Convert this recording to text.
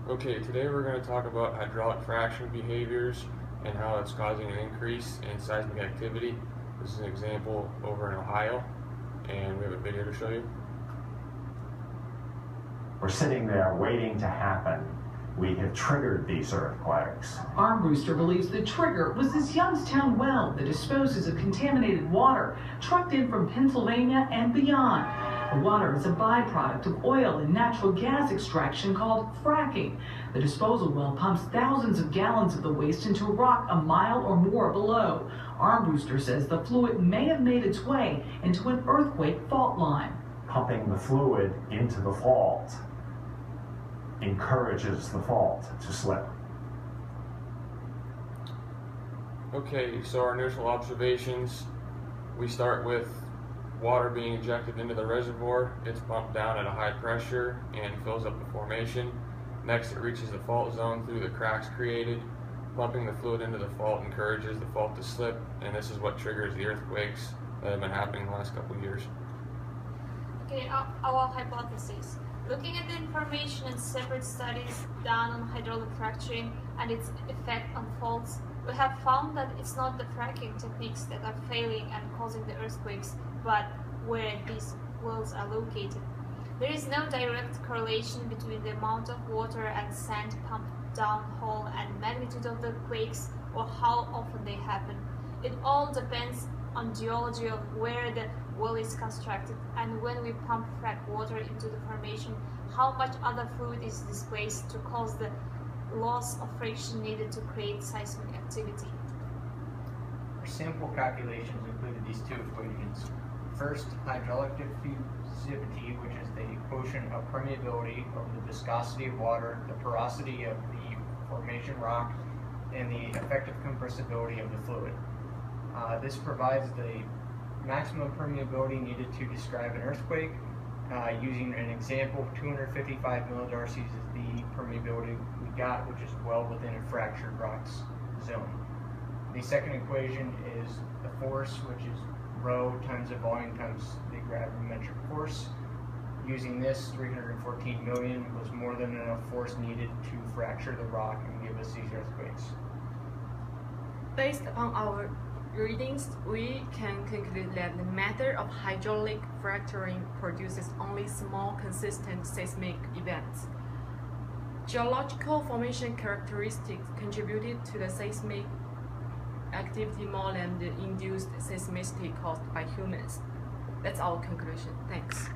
Okay, today we're going to talk about hydraulic fracturing behaviors and how it's causing an increase in seismic activity. This is an example over in Ohio, and we have a video to show you. We're sitting there waiting to happen. We have triggered these earthquakes. Armbruster believes the trigger was this Youngstown well that disposes of contaminated water trucked in from Pennsylvania and beyond. The water is a byproduct of oil and natural gas extraction called fracking. The disposal well pumps thousands of gallons of the waste into rock a mile or more below. Armbruster says the fluid may have made its way into an earthquake fault line. Pumping the fluid into the fault encourages the fault to slip. Okay, so our initial observations, we start with water being injected into the reservoir. It's pumped down at a high pressure and fills up the formation. Next, it reaches the fault zone through the cracks created. Pumping the fluid into the fault encourages the fault to slip, and this is what triggers the earthquakes that have been happening the last couple of years. Okay, our hypothesis. Looking at the information and separate studies done on hydraulic fracturing and its effect on faults, we have found that it's not the fracking techniques that are failing and causing the earthquakes, but where these wells are located. There is no direct correlation between the amount of water and sand pumped downhole and magnitude of the quakes or how often they happen. It all depends on geology of where the well is constructed, and when we pump frac water into the formation, how much other fluid is displaced to cause the loss of friction needed to create seismic activity. Our sample calculations included these two equations. First, hydraulic diffusivity, which is the quotient of permeability over the viscosity of water, the porosity of the formation rock, and the effective compressibility of the fluid. This provides the maximum permeability needed to describe an earthquake. Using an example, 255 millidarcies is the permeability we got, which is well within a fractured rocks zone. The second equation is the force, which is rho times the volume times the gravimetric force. Using this, 314 million was more than enough force needed to fracture the rock and give us these earthquakes. Based upon our readings, we can conclude that the method of hydraulic fracturing produces only small, consistent seismic events. Geological formation characteristics contributed to the seismic activity more than the induced seismicity caused by humans. That's our conclusion. Thanks.